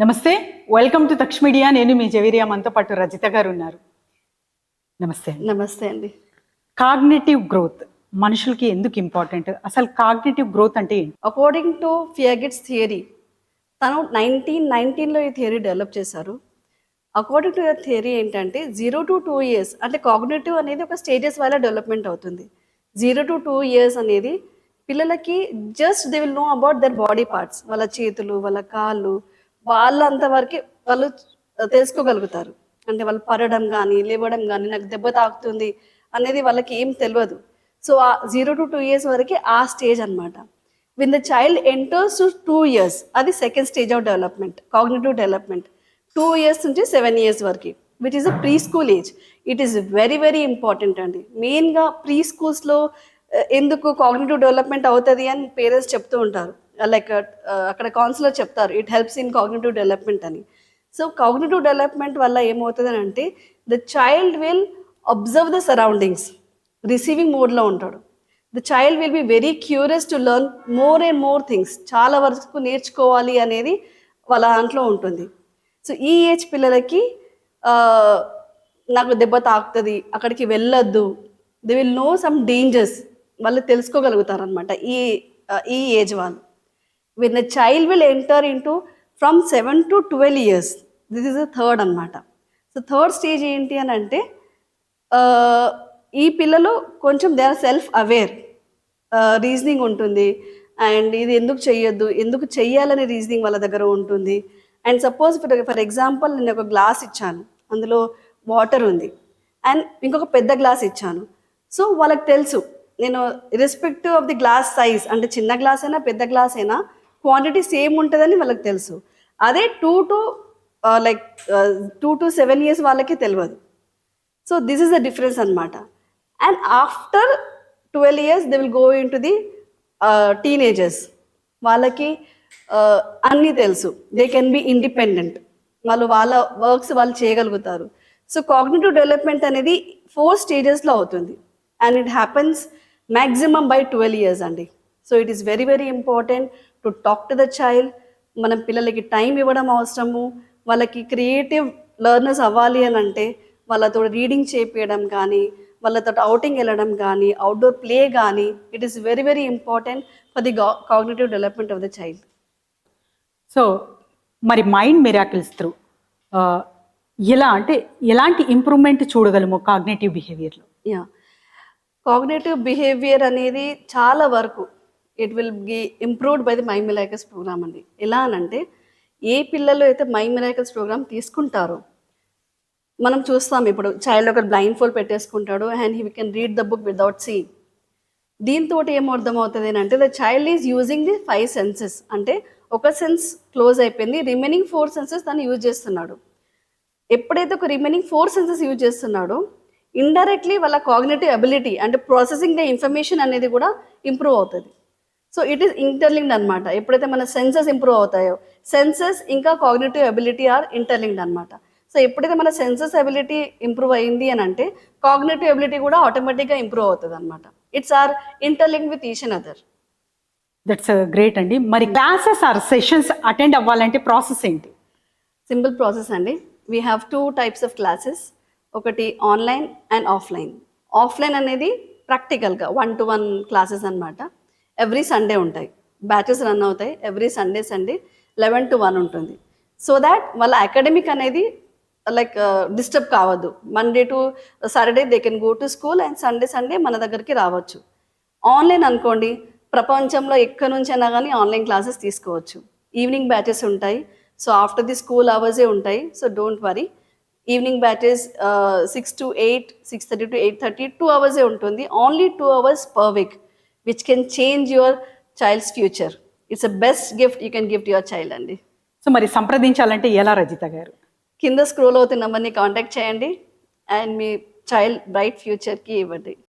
నమస్తే, welcome to Taksh media. నేను మీ జవీరియా, మనతో పాటు రజిత గారు ఉన్నారు. నమస్తే. నమస్తే అండి. కాగ్నిటివ్ గ్రోత్ మనుషులకి ఎందుకు ఇంపార్టెంట్? అసలు కాగ్నిటివ్ గ్రోత్ అంటే ఏంటి? అకార్డింగ్ టు ఫియగిట్స్ థియరీ, తను 1919లో ఈ థియరీ డెవలప్ చేశారు. అకార్డింగ్ టు థియరీ ఏంటంటే 0 to 2 years అంటే కాగ్నిటివ్ అనేది ఒక స్టేజెస్ వల్ల డెవలప్మెంట్ అవుతుంది. 0 to 2 years అనేది పిల్లలకి just they will know about their body parts, వాళ్ళ చేతులు, వాళ్ళ కాళ్ళు, వాళ్ళంతవరకు వాళ్ళు తెలుసుకోగలుగుతారు. అంటే వాళ్ళు పడడం కానీ, లేవడం కానీ, నాకు దెబ్బ తాకుతుంది అనేది వాళ్ళకి ఏం తెలియదు. సో ఆ 0 to 2 years వరకు ఆ స్టేజ్ అనమాట. Win the child enters to 2 years, అది second stage of development, cognitive development. 2 years నుంచి 7 years వరకు, which is a pre school age. It is very very important అండి. మెయిన్గా ప్రీ స్కూల్స్లో ఎందుకు కాగ్నిటివ్ డెవలప్మెంట్ అవుతుంది అని పేరెంట్స్ చెప్తూ ఉంటారు. లైక్ అక్కడ కౌన్సిలర్ చెప్తారు, it helps in cognitive development అని. సో కాగ్నిటివ్ డెవలప్మెంట్ వల్ల ఏమవుతుంది అని అంటే the child will observe the surroundings, receiving మోడ్లో ఉంటాడు. The child will be very curious to learn more and more things, చాలా వరకు నేర్చుకోవాలి అనేది వాళ్ళ దాంట్లో ఉంటుంది. సో ఈ ఏజ్ పిల్లలకి నాకు దెబ్బ తాకుతుంది, అక్కడికి వెళ్ళొద్దు, they will know some dangers, వాళ్ళు తెలుసుకోగలుగుతారు అనమాట ఈ ఏజ్ వాళ్ళు. when the child will enter into from 7 to 12 years, this is the third అనమాట. సో థర్డ్ స్టేజ్ ఏంటి అని అంటే ఈ పిల్లలు కొంచెం they are self aware, reasoning ఉంటుంది. అండ్ ఇది ఎందుకు చెయ్యొద్దు, ఎందుకు చెయ్యాలనే రీజనింగ్ వాళ్ళ దగ్గర ఉంటుంది. అండ్ సపోజ్ ఫర్ ఎగ్జాంపుల్ నేను ఒక గ్లాస్ ఇచ్చాను, అందులో వాటర్ ఉంది, అండ్ ఇంకొక పెద్ద గ్లాస్ ఇచ్చాను. సో వాళ్ళకి తెలుసు, నేను irrespective of the glass size, అంటే చిన్న గ్లాస్ అయినా పెద్ద గ్లాస్ అయినా క్వాంటిటీ సేమ్ ఉంటుందని వాళ్ళకి తెలుసు. అదే 2 to 7 years వాళ్ళకి తెలియదు. So this is the difference అనమాట. And after 12 years they will go in to the teenagers. వాళ్ళకి అన్నీ తెలుసు, దే కెన్ బి ఇండిపెండెంట్, వాళ్ళు వాళ్ళ వర్క్స్ వాళ్ళు చేయగలుగుతారు. సో కాగ్నిటివ్ డెవలప్మెంట్ అనేది 4 స్టేజెస్లో అవుతుంది. And it happens maximum by 12 years అండి. So it is very very important to talk to the child. మనం పిల్లలకి టైం ఇవ్వడం అవసరము. వాళ్ళకి క్రియేటివ్ లెర్నర్స్ అవ్వాలి అని అంటే వాళ్ళతో రీడింగ్ చేపించడం కానీ, వాళ్ళతో అవుటింగ్ వెళ్ళడం కానీ, అవుట్డోర్ ప్లే కానీ, it is very very important for the cognitive development of the child. So మరి మైండ్ మిరాకిల్స్ త్రూ ఎలా అంటే ఎలాంటి ఇంప్రూవ్మెంట్ చూడగలము కాగ్నేటివ్ బిహేవియర్లో? యా, కాగ్నేటివ్ బిహేవియర్ అనేది చాలా వరకు it will be improved by the mind miracles programme అండి. ఎలా అనంటే ఏ పిల్లలు అయితే మైండ్ మిరాకిల్స్ ప్రోగ్రామ్ తీసుకుంటారో, మనం చూస్తాం ఇప్పుడు చైల్డ్ ఒక బ్లైండ్ ఫోల్డ్ పెట్టేసుకుంటాడు and he can read the book without seeing. దీంతో ఏమర్థం అవుతుంది అని అంటే the child is using the 5 senses. అంటే ఒక సెన్స్ క్లోజ్ అయిపోయింది, రిమైనింగ్ 4 senses తను యూజ్ చేస్తున్నాడు. ఎప్పుడైతే ఒక రిమైనింగ్ 4 senses యూజ్ చేస్తున్నాడో ఇండైరెక్ట్లీ వాళ్ళ కాగ్నిటివ్ అబిలిటీ అంటే ప్రాసెసింగ్ ద ఇన్ఫర్మేషన్ అనేది కూడా ఇంప్రూవ్ అవుతుంది. సో ఇట్ ఈస్ ఇంటర్లింక్డ్ అనమాట. ఎప్పుడైతే మన సెన్సెస్ ఇంప్రూవ్ అవుతాయో, సెన్సెస్ ఇంకా కాగ్నిటివ్ అబిలిటీ ఆర్ ఇంటర్లింక్డ్ అనమాట. సో ఎప్పుడైతే మన సెన్సెస్ అబిలిటీ ఇంప్రూవ్ అయింది అని అంటే కాగ్నిటివ్ అబిలిటీ కూడా ఆటోమేటిక్గా ఇంప్రూవ్ అవుతుంది అనమాట. It's are interlink with each and other. That's great అండి. మరి క్లాసెస్ ఆర్ సెషన్స్ అటెండ్ అవ్వాలంటే ప్రాసెస్ ఏంటి? సింపుల్ ప్రాసెస్ అండి. We have 2 types of classes. ఒకటి ఆన్లైన్ అండ్ ఆఫ్లైన్. ఆఫ్లైన్ అనేది ప్రాక్టికల్గా 1-to-1 క్లాసెస్ అనమాట. ఎవ్రీ సండే ఉంటాయి, బ్యాచెస్ రన్ అవుతాయి. ఎవ్రీ సండే 11 to 1 ఉంటుంది. సో దాట్ వాళ్ళ అకాడమిక్ అనేది లైక్ డిస్టర్బ్ కావద్దు. Monday to Saturday they can go to school and Sunday మన దగ్గరికి రావచ్చు. ఆన్లైన్ అనుకోండి, ప్రపంచంలో ఎక్కడి నుంచైనా కానీ ఆన్లైన్ క్లాసెస్ తీసుకోవచ్చు. ఈవినింగ్ బ్యాచెస్ ఉంటాయి. సో ఆఫ్టర్ ది స్కూల్ అవర్సే ఉంటాయి. So don't worry. Evening batches 6 to 8, 6:30 to 8:30, 2 hours ఉంటుంది. Only 2 hours per week, which can change your child's future. It's a best gift you can gift your child అండి. సో మరి సంప్రదించాలంటే ఎలా రజిత గారు? కింద స్క్రోల్ అవుతున్న నెంబర్ని కాంటాక్ట్ చేయండి అండ్ మీ చైల్డ్ బ్రైట్ ఫ్యూచర్కి ఇవ్వండి.